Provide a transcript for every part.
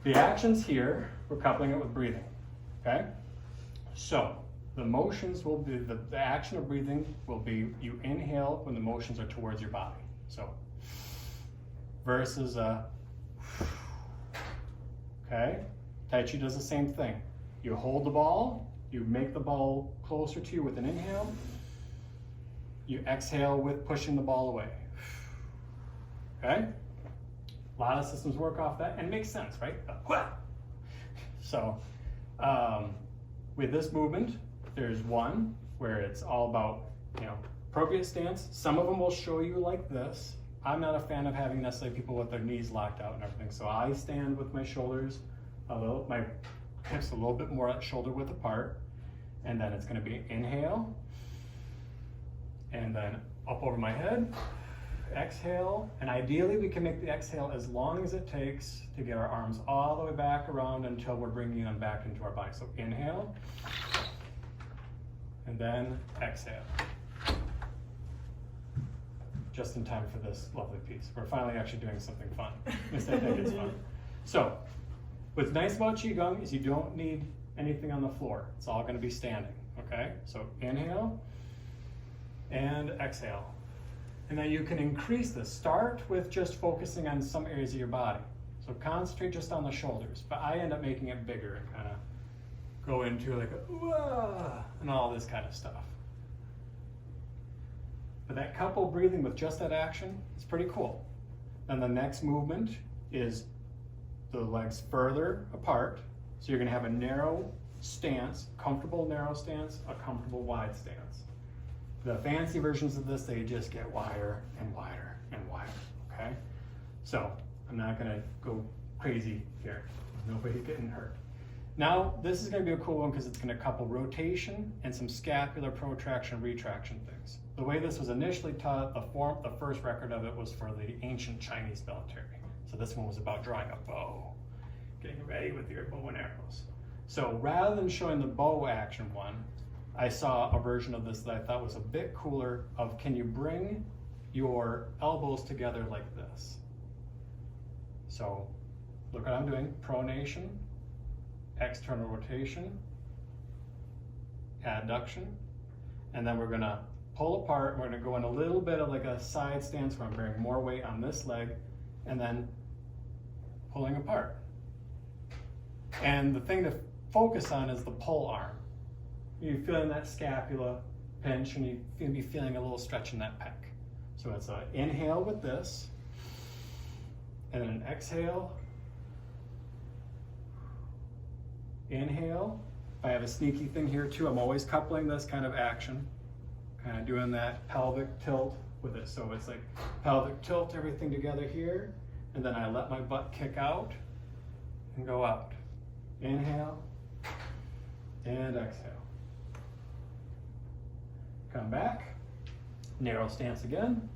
The actions here, we're coupling it with breathing, okay? So the motions will be, the action of breathing will be you inhale when the motions are towards your body. So versus a, okay? Tai Chi does the same thing. You hold the ball, you make the ball closer to you with an inhale, you exhale with pushing the ball away, okay? A lot of systems work off that and it makes sense, right? So with this movement, there's one where it's all about, appropriate stance. Some of them will show you like this. I'm not a fan of having necessarily people with their knees locked out and everything. So I stand with my shoulders, my hips a little bit more at shoulder width apart. And then it's gonna be inhale. And then up over my head, exhale. And ideally we can make the exhale as long as it takes to get our arms all the way back around until we're bringing them back into our body. So inhale, and then exhale. Just in time for this lovely piece. We're finally actually doing something fun. At least I think it's fun. So, what's nice about Qigong is you don't need anything on the floor. It's all gonna be standing, okay? So inhale and exhale. And then you can increase this. Start with just focusing on some areas of your body. So concentrate just on the shoulders, but I end up making it bigger and kind of go into like a ooh, and all this kind of stuff. But that couple breathing with just that action is pretty cool. Then the next movement is the legs further apart. So you're gonna have a narrow stance, comfortable narrow stance, a comfortable wide stance. The fancy versions of this, they just get wider and wider and wider, okay? So I'm not gonna go crazy here. Nobody's getting hurt. Now, this is gonna be a cool one because it's gonna couple rotation and some scapular protraction, retraction things. The way this was initially taught, the first record of it was for the ancient Chinese military. So this one was about drawing a bow, getting ready with your bow and arrows. So rather than showing the bow action one, I saw a version of this that I thought was a bit cooler of can you bring your elbows together like this? So look what I'm doing, pronation, external rotation, adduction, and then we're gonna pull apart, we're gonna go in a little bit of like a side stance where I'm bearing more weight on this leg, and then pulling apart. And the thing to focus on is the pull arm. You're feeling that scapula pinch and you're gonna be feeling a little stretch in that pec. So it's an inhale with this, and then an exhale. Inhale. I have a sneaky thing here too. I'm always coupling this kind of action, kind of doing that pelvic tilt with it. So it's like pelvic tilt, everything together here, and then I let my butt kick out and go out. Inhale and exhale. Come back, narrow stance again.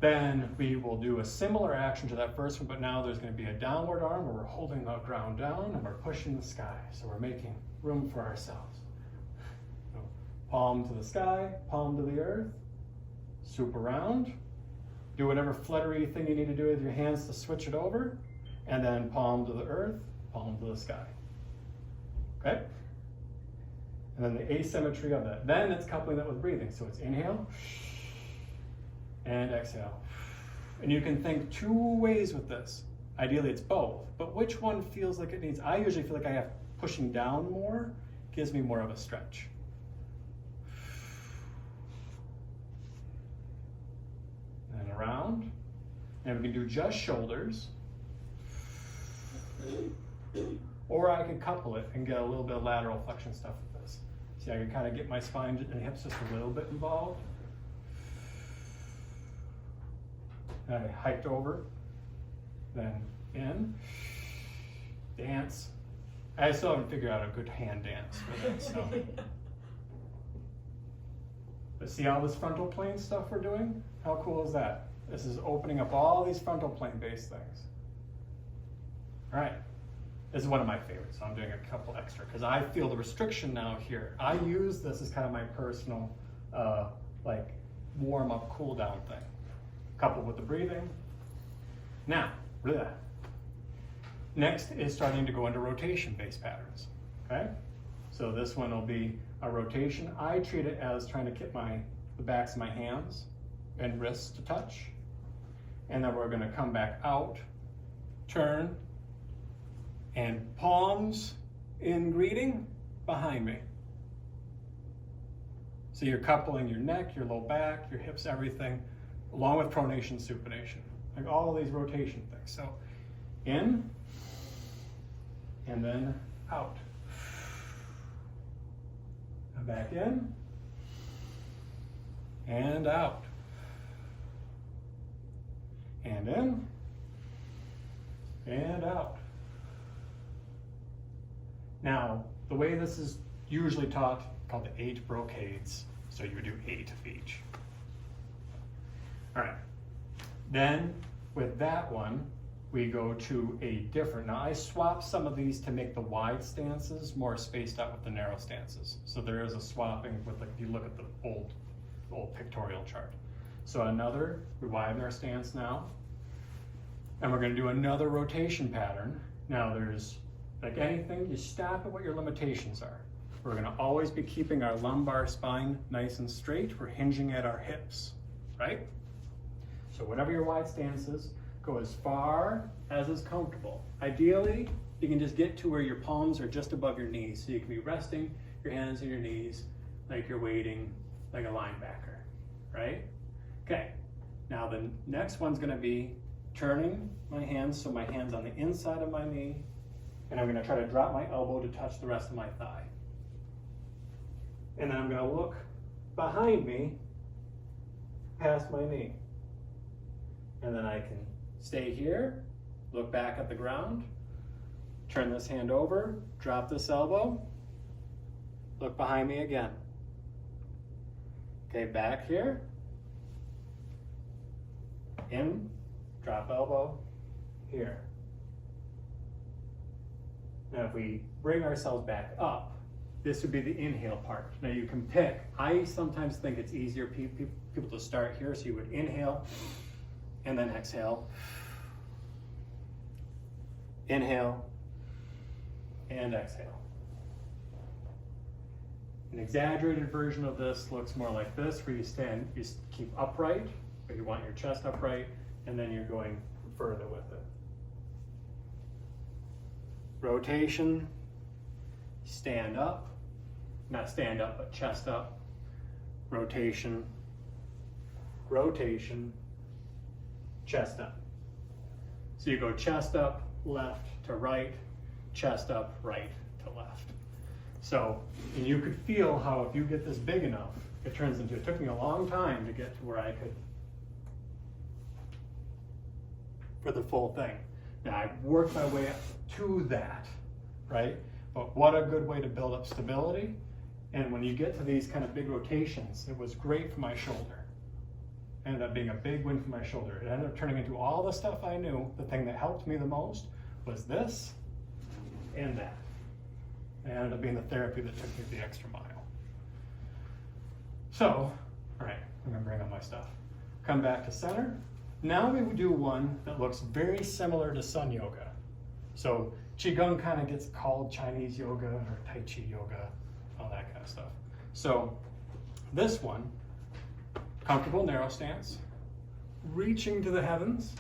Then we will do a similar action to that first one, but now there's going to be a downward arm where we're holding the ground down and we're pushing the sky. So we're making room for ourselves. So palm to the sky, palm to the earth, swoop around. Do whatever fluttery thing you need to do with your hands to switch it over, and then palm to the earth, palm to the sky. Okay? And then the asymmetry of that. Then it's coupling that with breathing. So it's inhale and exhale. And you can think two ways with this. Ideally it's both, but which one feels like it needs? I usually feel like I have pushing down more, gives me more of a stretch. And around. And we can do just shoulders. Or I can couple it and get a little bit of lateral flexion stuff with this. See, I can kind of get my spine and hips just a little bit involved. And I hiked over, then in, dance. I still haven't figured out a good hand dance for that, so. But see all this frontal plane stuff we're doing? How cool is that? This is opening up all these frontal plane based things. All right. This is one of my favorites, so I'm doing a couple extra because I feel the restriction now here. I use this as kind of my personal, like warm up, cool down thing, coupled with the breathing. Now, Next is starting to go into rotation-based patterns, okay? So this one will be a rotation. I treat it as trying to get the backs of my hands and wrists to touch. And then we're gonna come back out, turn, and palms in greeting behind me. So you're coupling your neck, your low back, your hips, everything, along with pronation, supination. Like all of these rotation things. So in, and then out. And back in, and out. And in, and out. Now, the way this is usually taught, called the 8 brocades. So you would do 8 of each. All right. Then with that one, we go to a different. Now I swapped some of these to make the wide stances more spaced out with the narrow stances. So there is a swapping with, like, if you look at the old pictorial chart. So we widen our stance now. And we're gonna do another rotation pattern. Now there's, like anything, you stop at what your limitations are. We're gonna always be keeping our lumbar spine nice and straight. We're hinging at our hips, right? So whatever your wide stance is, go as far as is comfortable. Ideally, you can just get to where your palms are just above your knees. So you can be resting your hands on your knees like you're waiting like a linebacker, right? Okay, now the next one's gonna be turning my hands, so my hand's on the inside of my knee, and I'm gonna try to drop my elbow to touch the rest of my thigh. And then I'm gonna look behind me, past my knee. And then I can stay here, look back at the ground, turn this hand over, drop this elbow, look behind me again. Okay, back here, in, drop elbow, here. Now if we bring ourselves back up, this would be the inhale part. Now you can pick. I sometimes think it's easier people to start here, so you would inhale and then exhale. Inhale and exhale. An exaggerated version of this looks more like this, where you keep upright, but you want your chest upright, and then you're going further with it. Rotation, stand up, not stand up, but chest up. Rotation, rotation, chest up. So you go chest up, left to right, chest up, right to left. So, and you could feel how if you get this big enough, it took me a long time to get to where I could, for the full thing. Now I worked my way up to that, right? But what a good way to build up stability. And when you get to these kind of big rotations, it was great for my shoulder. It ended up being a big win for my shoulder. It ended up turning into all the stuff I knew. The thing that helped me the most was this and that. It ended up being the therapy that took me the extra mile. So, all right, I'm gonna bring on my stuff. Come back to center. Now we would do one that looks very similar to Sun Yoga. So Qigong kind of gets called Chinese yoga or Tai Chi yoga, all that kind of stuff. So this one, comfortable narrow stance, reaching to the heavens.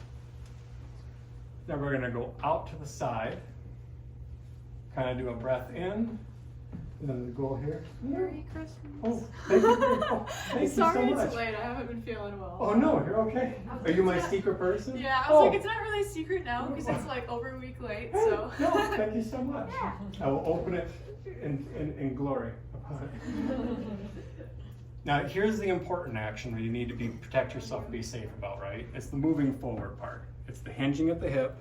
Now we're gonna go out to the side, kind of do a breath in, and then the goal here. Merry Christmas. Oh, thank you. Oh, thank you Sorry so much. it's late. I haven't been feeling well. Oh no, you're okay. Are you my secret person? Yeah, I was like, it's not really a secret now because it's like over a week late. Hey, So. no, thank you so much. Yeah. I will open it in glory upon it. Now here's the important action where you need to protect yourself and be safe about, right? It's the moving forward part. It's the hinging at the hip,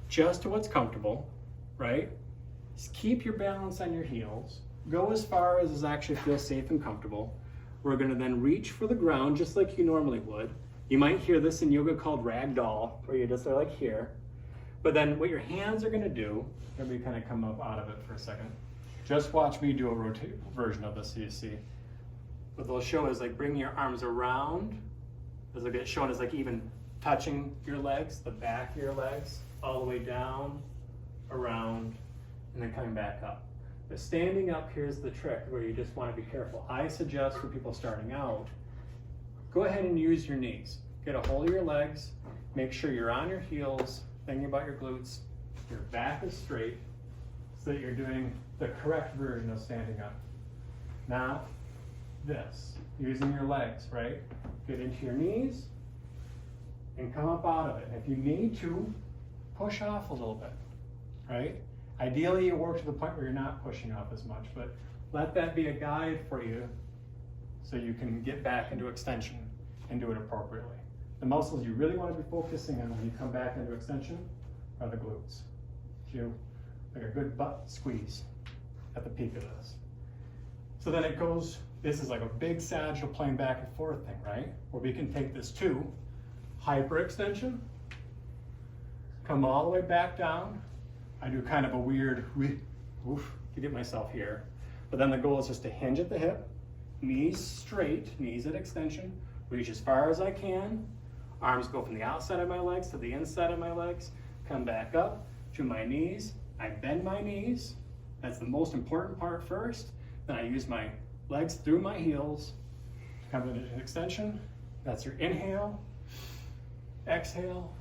just to what's comfortable, right? Just keep your balance on your heels. Go as far as actually feels safe and comfortable. We're gonna then reach for the ground just like you normally would. You might hear this in yoga called ragdoll, where you just are like here. But then what your hands are gonna do, let me kind of come up out of it for a second. Just watch me do a rotate version of this so you see. What they'll show is like bringing your arms around, as they get shown as like even touching your legs, the back of your legs. all the way down, around, and then coming back up. But standing up, here's the trick where you just want to be careful. I suggest for people starting out, go ahead and use your knees. Get a hold of your legs, make sure you're on your heels, thinking about your glutes, your back is straight, so that you're doing the correct version of standing up. Now, this, using your legs, right? Get into your knees and come up out of it. And if you need to, push off a little bit, right? Ideally, you work to the point where you're not pushing off as much, but let that be a guide for you so you can get back into extension and do it appropriately. The muscles you really want to be focusing on when you come back into extension are the glutes. So like a good butt squeeze at the peak of this. So then it goes, this is like a big sagittal plane back and forth thing, right? Where we can take this to hyperextension, come all the way back down. I do kind of a weird, oof, to get myself here. But then the goal is just to hinge at the hip, knees straight, knees at extension, reach as far as I can. Arms go from the outside of my legs to the inside of my legs, come back up to my knees. I bend my knees. That's the most important part first. Then I use my legs through my heels to come into an extension. That's your inhale, exhale.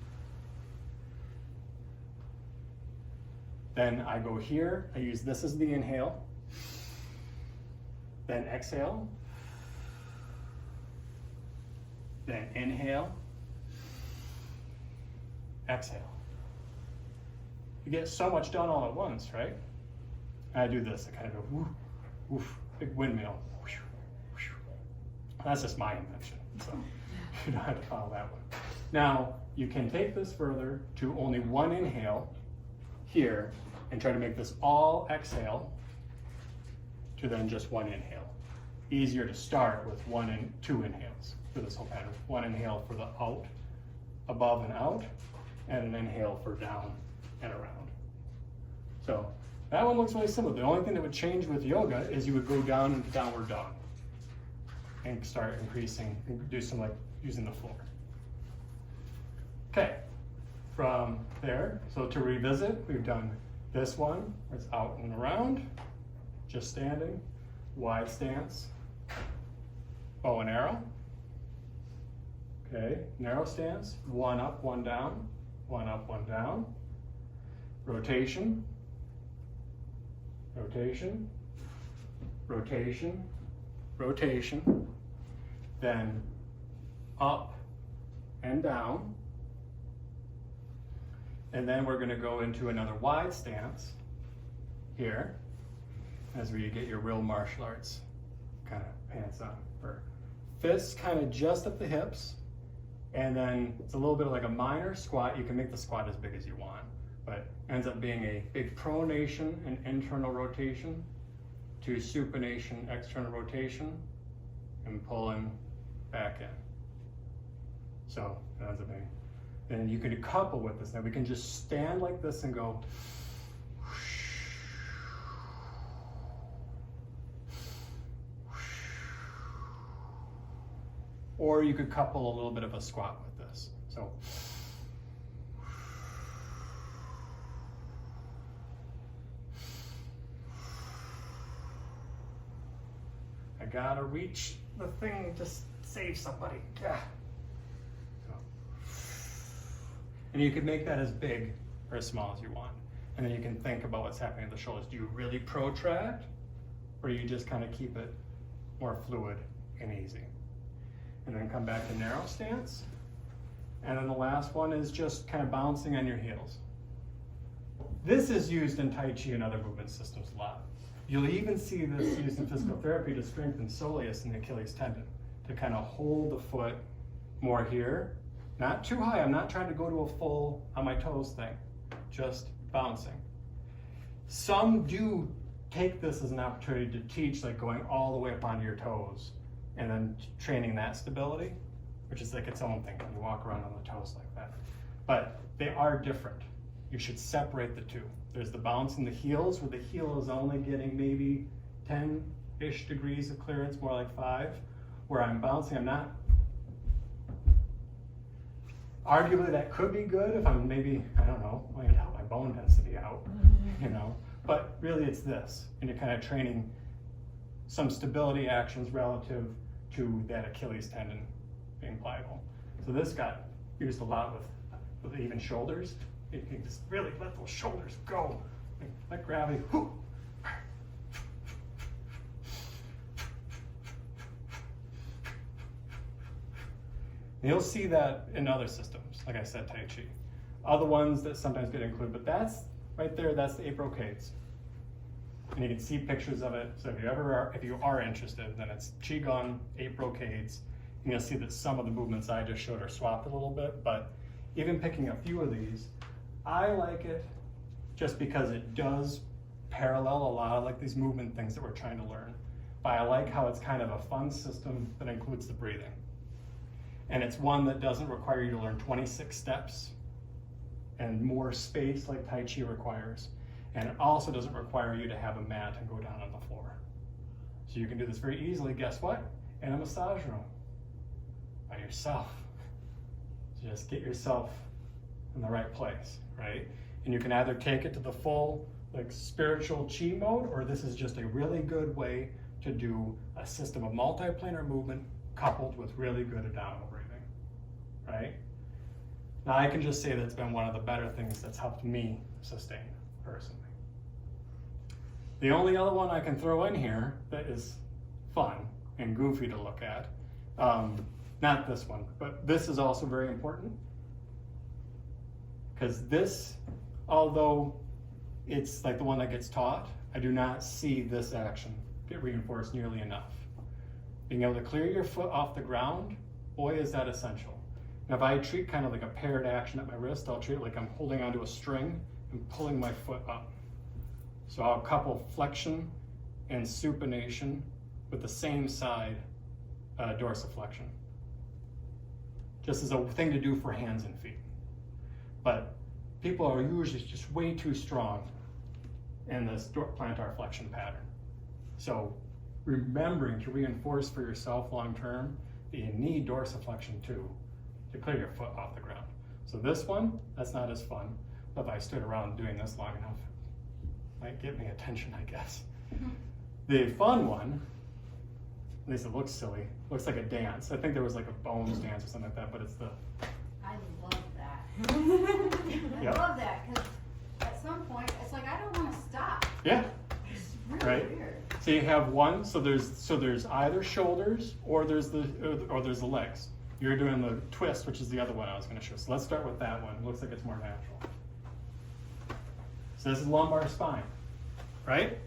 Then I go here, I use this as the inhale. Then exhale. Then inhale, exhale. You get so much done all at once, right? I do this, I kind of go woof, woof, big windmill. Whoosh, whoosh. That's just my invention, so you don't have to follow that one. Now, you can take this further to only one inhale here and try to make this all exhale to then just one inhale. Easier to start with one and two inhales for this whole pattern. One inhale for the out, above and out, and an inhale for down and around. So that one looks really similar. The only thing that would change with yoga is you would go down into downward dog and start increasing, do some like using the floor. Okay, from there, so to revisit, we've done this one, where it's out and around, just standing, wide stance, bow and arrow. Okay, narrow stance, one up, one down, one up, one down. Rotation, rotation, rotation, rotation. Then up and down. And then we're going to go into another wide stance here, as where you get your real martial arts kind of pants on. For fists kind of just at the hips, and then it's a little bit of like a minor squat. You can make the squat as big as you want, but ends up being a big pronation and internal rotation to supination, external rotation, and pulling back in. So that ends up being. Then you can couple with this. Now we can just stand like this and go. Or you could couple a little bit of a squat with this. So. I gotta reach the thing to save somebody. Yeah. And you can make that as big or as small as you want. And then you can think about what's happening at the shoulders. Do you really protract, or you just kind of keep it more fluid and easy? And then come back to narrow stance. And then the last one is just kind of bouncing on your heels. This is used in Tai Chi and other movement systems a lot. You'll even see this used in physical therapy to strengthen soleus and the Achilles tendon, to kind of hold the foot more here. Not too high. I'm not trying to go to a full on my toes thing, just bouncing. Some do take this as an opportunity to teach, like going all the way up onto your toes and then training that stability, which is like its own thing when you walk around on the toes like that. But they are different. You should separate the two. There's the bounce in the heels, where the heel is only getting maybe 10-ish degrees of clearance, more like 5. Where I'm bouncing, I'm not Arguably that could be good if I'm maybe, I don't know, wanting to help my bone density out, you know, but really it's this, and you're kind of training some stability actions relative to that Achilles tendon being pliable. So this got used a lot with even shoulders. You can just really let those shoulders go, let gravity, whoo. And you'll see that in other systems, like I said, Tai Chi. Other ones that sometimes get included, but that's right there, that's the 8 brocades. And you can see pictures of it. So if you are interested, then it's Qigong, 8 brocades. And you'll see that some of the movements I just showed are swapped a little bit, but even picking a few of these, I like it just because it does parallel a lot of like these movement things that we're trying to learn. But I like how it's kind of a fun system that includes the breathing. And it's one that doesn't require you to learn 26 steps and more space like Tai Chi requires. And it also doesn't require you to have a mat and go down on the floor. So you can do this very easily, guess what? In a massage room, by yourself. So just get yourself in the right place, right? And you can either take it to the full like spiritual Qi mode, or this is just a really good way to do a system of multiplanar movement coupled with really good abdominal breathing, right? Now I can just say that's been one of the better things that's helped me sustain personally. The only other one I can throw in here that is fun and goofy to look at, not this one, but this is also very important, because this, although it's like the one that gets taught, I do not see this action get reinforced nearly enough. Being able to clear your foot off the ground, boy, is that essential. Now, if I treat kind of like a paired action at my wrist, I'll treat it like I'm holding onto a string and pulling my foot up. So I'll couple flexion and supination with the same side dorsiflexion. Just as a thing to do for hands and feet. But people are usually just way too strong in this plantar flexion pattern. So remembering to reinforce for yourself long term that you need dorsiflexion too to clear your foot off the ground. So this one, that's not as fun, but if I stood around doing this long enough, it might get me attention, I guess. The fun one, at least it looks silly, looks like a dance. I think there was like a bones dance or something like that, but it's the... I love that. Yep. I love that, because at some point, it's like, I don't want to stop. Yeah. It's really Right. weird. So you have one, so there's either shoulders or there's the legs. You're doing the twist, which is the other one I was going to show. So let's start with that one. It looks like it's more natural. So this is lumbar spine, right?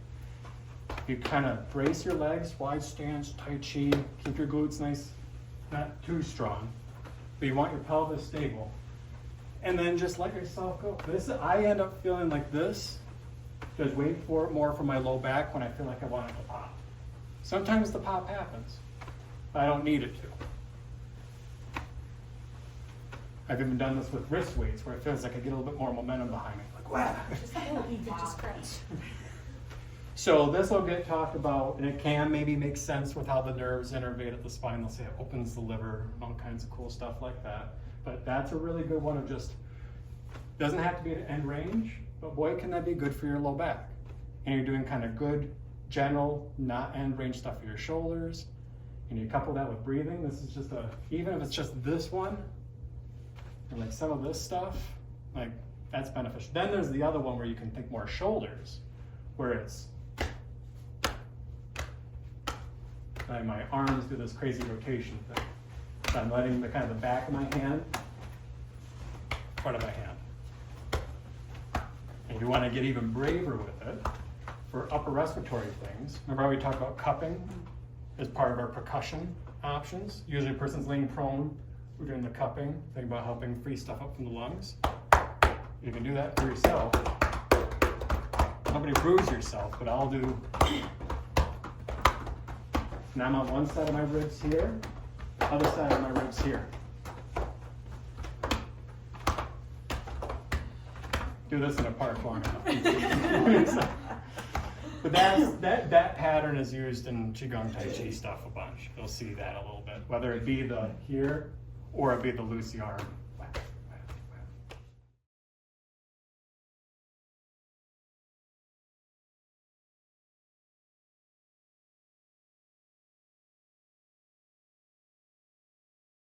You kind of brace your legs, wide stance, Tai Chi, keep your glutes nice, not too strong, but you want your pelvis stable. And then just let yourself go. I end up feeling like this. Just wait for it more for my low back when I feel like I want it to pop. Sometimes the pop happens, but I don't need it to. I've even done this with wrist weights where it feels like I get a little bit more momentum behind me. Like, wow. So this will get talked about, and it can maybe make sense with how the nerves innervate at the spine. They'll say it opens the liver, all kinds of cool stuff like that. But that's a really good one of just, doesn't have to be at end range, but boy, can that be good for your low back. And you're doing kind of good, general, not end range stuff for your shoulders. And you couple that with breathing. This is just even if it's just this one, or like some of this stuff, like that's beneficial. Then there's the other one where you can think more shoulders, where it's, like my arms do this crazy rotation thing. So I'm letting the kind of the back of my hand, front of my hand. And you want to get even braver with it for upper respiratory things. Remember how we talked about cupping as part of our percussion options? Usually a person's laying prone, we're doing the cupping, think about helping free stuff up from the lungs. You can do that for yourself. Nobody bruise yourself, but I'll do. And I'm on one side of my ribs here, the other side of my ribs here. Do this in a park long enough. But that pattern is used in Qigong Tai Chi stuff a bunch. You'll see that a little bit, whether it be the here or it be the loosey arm